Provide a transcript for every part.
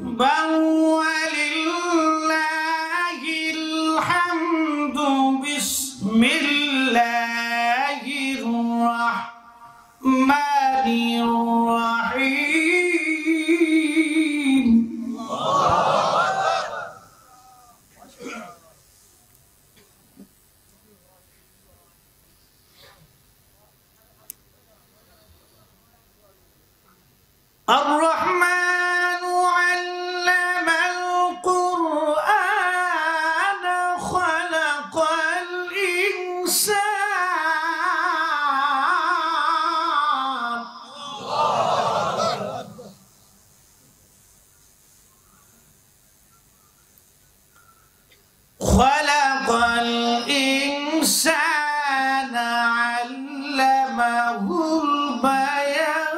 بل ولله الحمد بسم الله الرحمن الرحيم الرحمن علم القرآن خلق الإنسان خلق الإنسان علمه البيان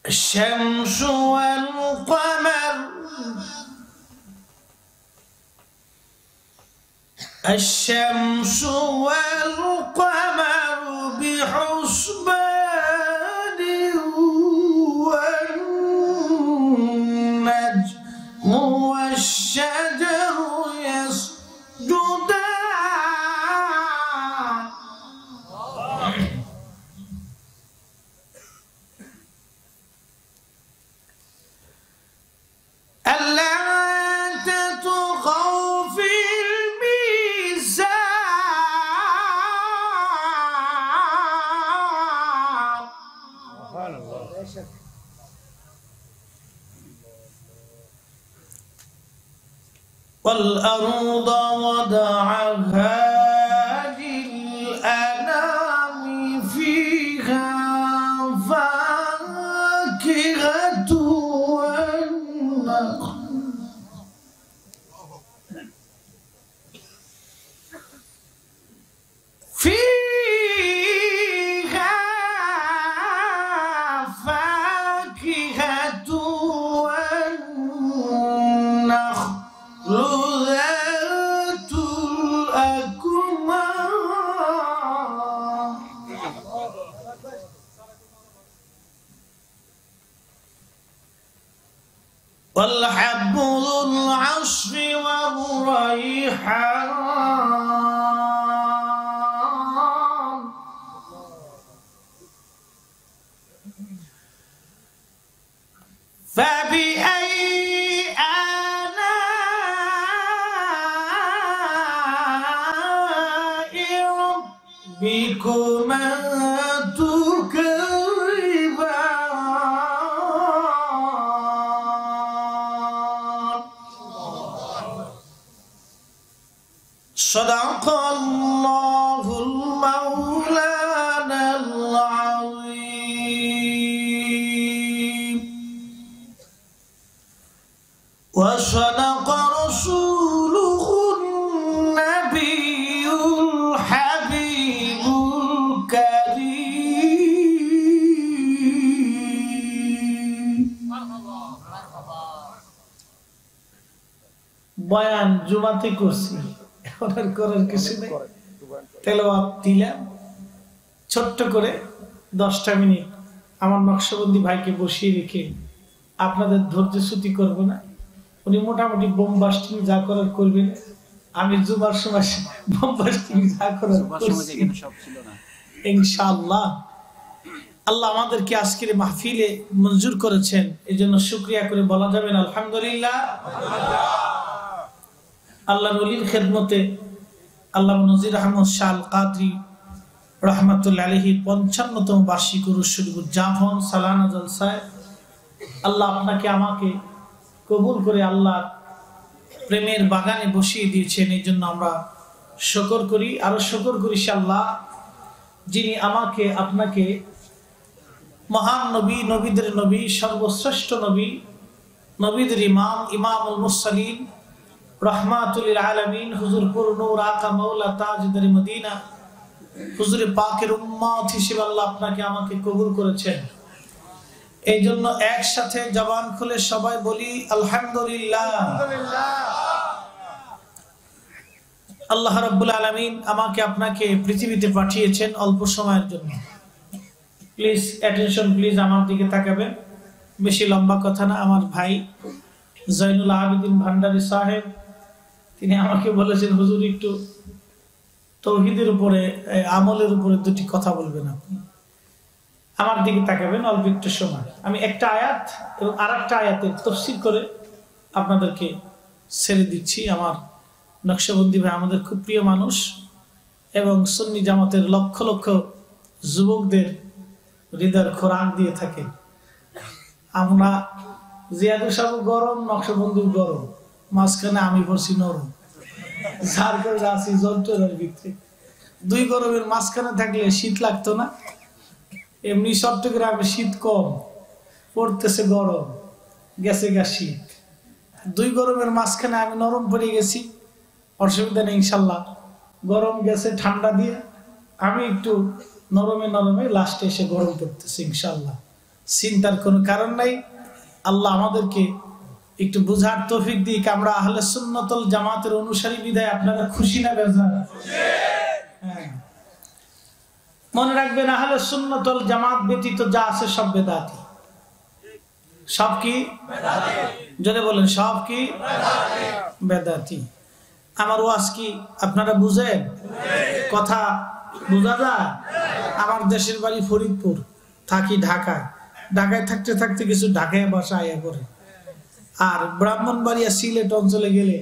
الشمس والقمر الشمس والقمر بحسبان والنجم والشجر يسجدان ألا تطغوا في الميزان سبحان الله. والأرض وضعها للأنام فيها فاكهة والنخل فيها فاكهة والنخل ذات الأكمام والحب ذو العصف والريحان فبأي آلاء ربكما تكذبان صدق الله المولانا العظيم وصدق رسوله النبي الحبيب الكريم বয়ান জুমাতে করছি এখন আর করার কিছু নেই তেলাওয়াত দিলাম ছোট্ট করে 10টা মিনিট আমার নকশবন্দি ভাইকে বসিয়ে রেখে আপনাদের ধৈর্যচ্যুতি করব না উনি মোটামুটি বোমবাস্টিং যা করার করবেন আমি জুমার সময় বোমবাস্টিং যা করার করছি ইনশাআল্লাহ আল্লাহ আমাদেরকে আজকের মাহফিলে মঞ্জুর করেছেন এজন্য শুকরিয়া করে বলা যাবে না আলহামদুলিল্লাহ আল্লাহর ওলির খেদমতে আল্লামা নজির আহমদ শাহ আল কাদরি রহমাতুল্লাহ আলাইহি 55তম বার্ষিক উরুস শরীফুল জাফন সালানা জলসায় আল্লাহ আপনাকে আমাকে কবুল করে আল্লাহ প্রেমের বাগানে বসিয়ে দিয়েছেন এই জন্য আমরা শুকর করি আর শুকর করি আল্লাহ যিনি আমাকে আপনাকে মহান নবী নবীদের নবী সর্বশ্রেষ্ঠ নবী নবীদের ইমাম ইমামুল মুরসালিন रहमातुल आलमीन हुजूर पुर नूर आका मौला ताजदार मदीना हुजूर पाकेर उम्मत हिসেবে আল্লাহ আপনাকে আমাকে কবুল করেছেন এইজন্য একসাথে জবান খুলে সবাই বলি আলহামদুলিল্লাহ আল্লাহ রাব্বুল আলামিন আমাকে আপনাকে পৃথিবীতে পাঠিয়েছেন অল্প সময়ের জন্য। প্লিজ অ্যাটেনশন, প্লিজ আমার দিকে তাকাবেন। বেশি লম্বা কথা না। আমার ভাই জয়নুল আবেদিন ভান্ডারী সাহেব তিনি আমাকে বলেছেন, হুজুর একটু তাওহীদের উপরে, আমলের উপরে দুটি কথা বলবেন আপনি। আমার দিকে তাকাবেন অল্প একটু সময়। আমি একটা আয়াত এবং আরেকটা আয়াতের তাফসীর করে আপনাদেরকে ছেড়ে দিচ্ছি। আমার নকশবন্দি ভাই আমাদের খুব প্রিয় মানুষ এবং সুন্নি জামাতের লক্ষ লক্ষ যুবকদের হৃদয়ের খোরাক দিয়ে থাকেন। আমরা জিয়াদুর সাহেব গরম, নকশবন্দি গরম, মাঝখানে আমি পড়ছি নরম, যার করে আছি যন্ত্রের ভিতরে। দুই গরমের মাঝখানে থাকলে শীত লাগতো না। এমনি চট্টগ্রামে শীত কম, পড়তেছে গরম, গেছে গা শীত। দুই গরমের মাঝখানে আমি নরম পড়ে গেছি, অসুবিধা নেই ইনশাল্লাহ। গরম গেছে ঠান্ডা দিয়ে, আমি একটু নরমে নরমে লাস্টে এসে গরম পড়তেছি ইনশাল্লাহ। চিন্তার কোনো কারণ নাই। আল্লাহ আমাদেরকে একটু বুঝার তৌফিক দিক। আমরা আহলে সুন্নাত ওয়াল জামাতের অনুসারী বিধায় আপনারা খুশি না বেজার? হ্যাঁ, মনে রাখবেন আহলে সুন্নাত ওয়াল জামাত ব্যতীত যা আছে সব বেদাতি। সব কি বেদাতি? যদি বলেন সব কি বেদাতি। আমার ওয়াজ কি আপনারা বুঝেন? কথা বোঝা যায়? আমার দেশের বাড়ি ফরিদপুর, থাকি ঢাকায়। ঢাকায় থাকতে থাকতে কিছু ঢাকায় বাসা আয়া করে। আর ব্রাহ্মণবাড়িয়া সিলেট অঞ্চলে গেলে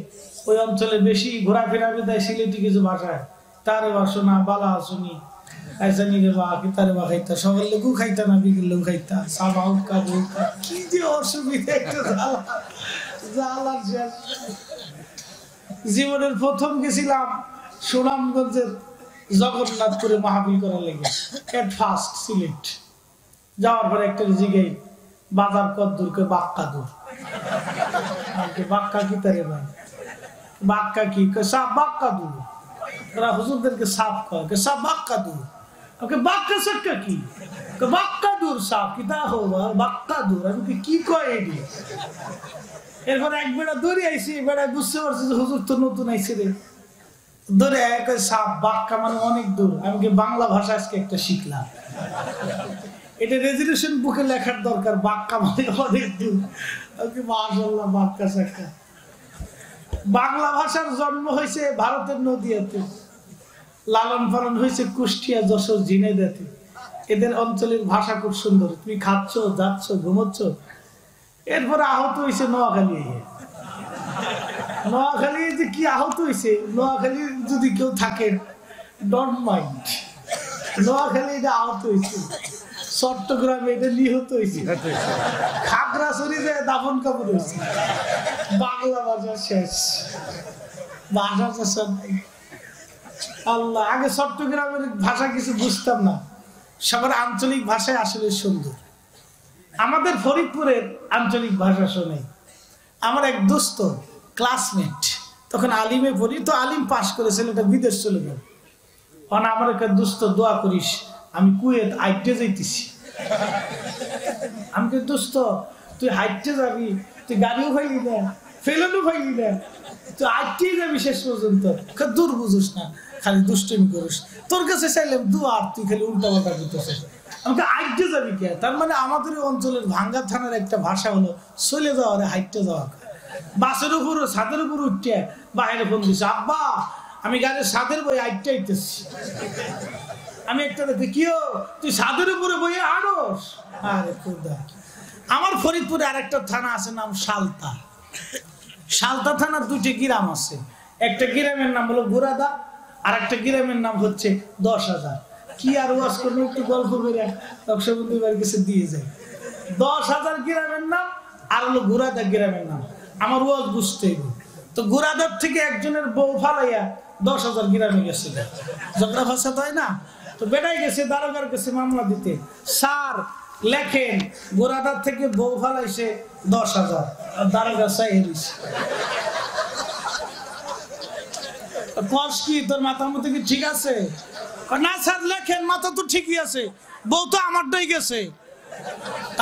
ওই অঞ্চলে বেশি ঘোরাফেরা দেয় সিলেটি কিছু ভাষায়। তারে বাসনা বালা আসনি আইসানি রে বা কি তারে বা খাইতা, সকাল লেগু খাইতা না বিকেল লেগু খাইতা, সাবাউ কাবু কি যে অসুবিধা একটা জ্বালা জ্বালা। জীবনের প্রথম গেছিলাম সুনামগঞ্জের জগন্নাথপুরে মাহফিল করার লেগে, এট ফার্স্ট সিলেট। যাওয়ার পরে একটা জিগাই বাজার কত দূর, কে বাক্কা দূর। বাক্কা কি তারে ভাই? বাক্কা কি? সাপ বাক্কা দূর। ওরা হুজুরদেরকে সাপ কয়, সাপ বাক্কা দূর। ওকে বাক্কা সাক্কা কি? বাক্কা দূর সাপ কি তা হবা বাক্কা দূর। আমি কি কয় এটি? এরপর এক বেড়া দৌড়ে আইসি, বেড়া বুঝতে পারছি যে হুজুর তো নতুন আইসি রে। দৌড়ে এক সাপ বাক্কা মানে অনেক দূর। আমি কি বাংলা ভাষা আজকে একটা শিখলাম। এটা রেজুলেশন বুকে লেখার দরকার, বাক্কা মানে অনেক দূর। মাশাআল্লাহ, বাক্কা সাক্কা। বাংলা ভাষার জন্ম হয়েছে ভারতের নদিয়াতে, লালন পালন হয়েছে কুষ্টিয়া, যশোর, ঝিনাইদহে। এদের অঞ্চলের ভাষা খুব সুন্দর। তুমি খাচ্ছ, যাচ্ছ, ঘুমোচ্ছ। এরপরে আহত হয়েছে নোয়াখালী। নোয়াখালী যে কি আহত হয়েছে, নোয়াখালী যদি কেউ থাকেন ডোন্ট মাইন্ড। নোয়াখালী এটা আহত হয়েছে, চট্টগ্রামে এটা নিহত হয়েছে, খাগড়াছড়িতে দাফন কাপড় হয়েছে। বাংলা ভাষা শেষ, ভাষা চাষা নাই। আল্লাহ, আগে চট্টগ্রামের ভাষা কিছু বুঝতাম না, সবার আঞ্চলিক ভাষায় আসলে সুন্দর। আমাদের ফরিদপুরের আঞ্চলিক ভাষা শোনে। আমার এক দোস্ত ক্লাসমেট, তখন আলিমে পড়ি, তো আলিম পাশ করে ছেলেটা বিদেশ চলে গেল। আমার একটা দোস্ত, দোয়া করিস, আমি কুয়েত আইটে যাইতেছি। আমি দোস্ত তুই হাইটে যাবি, তুই গাড়িও পাইলি না, ফেলেনও পাইলি না, তুই আইটেই যাবি শেষ পর্যন্ত। দূর বুঝিস না, খালি দুষ্টমি করিস। তোর কাছে চাইলাম দোয়া, আর তুই খালি উল্টা পাল্টা করতেছিস। আমাকে আইটে যাবি কে? তার মানে আমাদের অঞ্চলের ভাঙ্গা থানার একটা ভাষা হলো চলে যাওয়া, হাইটে যাওয়া। বাসের উপর, ছাদের উপর উঠতে বাইরে ফোন দিছে, আব্বা আমি গাড়ির ছাদের বই আইটে আইতেছি। আমি একটা দেখি, কি তুই ছাদের উপরে বইয়ে আড়স? আরে খুদা, আমার ফরিদপুরে আরেকটা থানা আছে, নাম সালতা। সালতা থানার দুটি গ্রাম আছে। একটা গ্রামের নাম হলো গুরাদা, আর একটা গ্রামের নাম হচ্ছে 10,000। কি আর ওয়াজ করবো, একটু গল্প করে নকশবন্দিবার কাছে দিয়ে যায়। 10,000 গ্রামের নাম, আর হলো গুরাদা গ্রামের নাম। আমার ওয়াজ বুঝতে হবে তো। গুরাদার থেকে একজনের বউ ফালাইয়া 10,000 গ্রামে গেছে, ঝগড়া ফাসাদ হয় না? তো বেড়াই গেছে দারোগার কাছে মামলা দিতে। স্যার লেখেন, গোরাদার থেকে বউ ফালাইছে 10,000, আর দারোগা চাইছে। কস কি তোর মাথার মধ্যে কি ঠিক আছে? না স্যার লেখেন, মাথা তো ঠিকই আছে, বউ তো আমারটাই গেছে।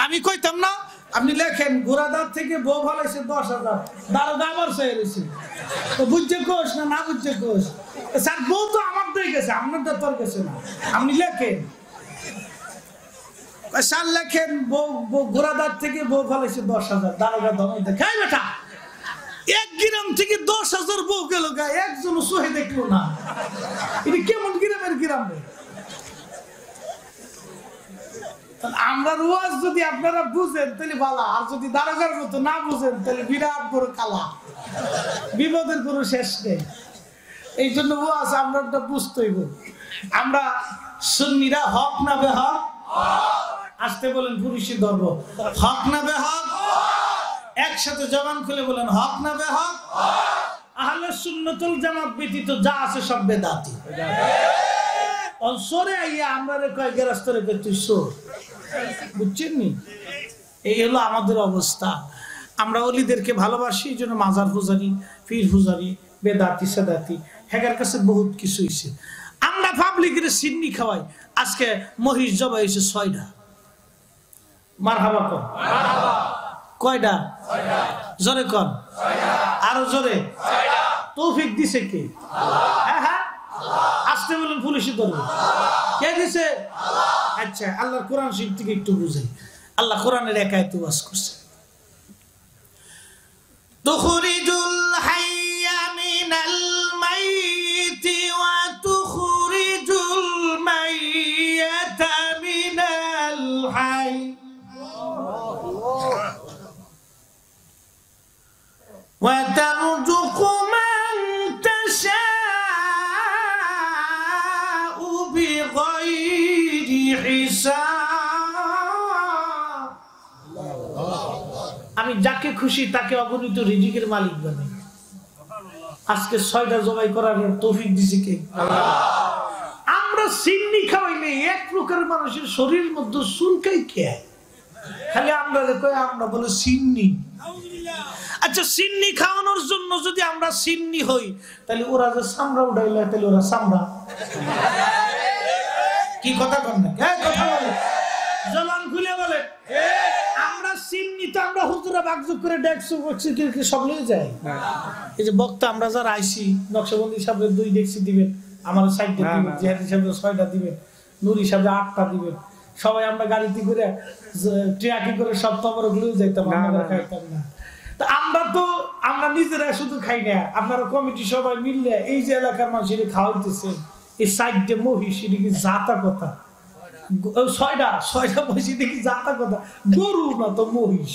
আমি কইতাম না আপনি লেখেন গোড়াদার থেকে বউ ভালাইছে 10,000, দারোগা আবার চেয়ে রয়েছে, তো বুঝছে কোষ না না বুঝছে কোষ? স্যার বউ তো আমার দিয়ে গেছে, আপনার তো তোর গেছে না। আপনি লেখেন স্যার লেখেন গোড়াদার থেকে বউ ভালাইছে 10,000, দারোগা দমন দেখাই বেটা 1 গ্রাম থেকে 10,000 বউ গেল গা, একজন সহে দেখলো না। এটা কেমন গ্রামের গ্রাম? আমরা রোজ যদি আপনারা বুঝেন তাহলে ভালো, আর যদি দারোগার মতো না বুঝেন তাহলে বিরাট বড় কালা, বিপদের কোনো শেষ নেই। এই জন্য ওয়াজ আমরা বুঝতে হইব। আমরা সুন্নিরা হক না বেহক? আসতে বলেন পুরুষই ধর্ম, হক না বেহক? একসাথে জবান খুলে বলেন হক না বেহক? আহলে সুন্নাতুল জামাত ব্যতীত যা আছে সব বেদাতি। অসরে আইয়া আমরা কয় গেরাস্তরে কই তুই সোর, বুঝছেন নি? এই হলো আমাদের অবস্থা। আমরা ওলিদেরকে ভালোবাসি, এই জন্য মাজার পূজারি, পীর পূজারি, বেদাতি সেদাতি, হেগার কাছে বহুত কিছু হইছে। আমরা পাবলিকের সিন্নি খাওয়াই। আজকে মহিষ জবাই হয়েছে 6টা। মারহাবা কর, কয়টা? জোরে কর, আরো জোরে। তৌফিক দিছে কে? হ্যাঁ হ্যাঁ, আসতে বলেন পুলিশি ধরবে। কে দিছে? আচ্ছা, আল্লাহর কোরআন শরীফ থেকে একটু বুঝাই। আল্লাহ কোরআনের এক আয়াতে ওয়াজ করছে, তুখরিজুল হাইয়া মিনাল মাইতি ওয়া তুখরিজুল মাইয়াতা মিনাল হাই ওয়া তারযুকু মান তাশাউ বিগাইরি হিসাব। আমি যাকে খুশি তাকে অগণিত রিজিকের মালিক বানাই। আজকে 6টা জবাই করার তৌফিক দিছে কে? আমরা সিন্নি খাওয়াইলে এক প্রকার মানুষের শরীরের মধ্যে চুলকাই কে? খালি আমরা কই, আমরা বলে সিন্নি। আচ্ছা, সিন্নি খাওয়ানোর জন্য যদি আমরা সিন্নি হই, তাহলে ওরা যে চামড়া উঠাইলে তাহলে ওরা চামড়া কি কথা কন না? কথা বলে, জবান খুলে বলে। আমরা সিন্নি তো আমরা হুজুরা বাগজুগ করে ডেকসু বক্সি কি সব লয়ে যায়। এই যে বক্তা আমরা যারা আইছি, নকশবন্দি সাহেবের 2 ডেকসি দিবেন, আমার 60টা দিবেন, জিহাদি সাহেবের 6টা দিবেন, নুরি সাহেবের 8টা দিবেন। সবাই আমরা গাড়িতে করে ট্রাকে করে সব তবরক লয়ে যাইতাম, আমরা খাইতাম না। আমরা নিজেরা শুধু খাই না, আপনারা কমিটি সবাই মিললে এই যে এলাকার মানুষের খাওয়াইতেছে, এই 60টা মহিষ, এটা কি জাতা কথা? 6টা মহিষ দেখি জাতা কথা, গরু না তো মহিষ।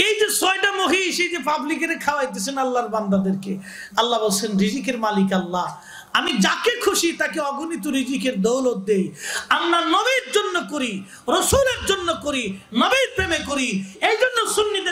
এই যে 6টা মহিষ, এই যে পাবলিকের খাওয়াইতেছেন আল্লাহর বান্দাদেরকে। আল্লাহ বলছেন রিজিকের মালিক আল্লাহ, আমি যাকে খুশি তাকে অগণিত রিজিকের দৌলত দেই। আমরা নবীর জন্য করি, রাসূলের জন্য করি, নবীর প্রেমে করি। এই জন্য সুন্নিদের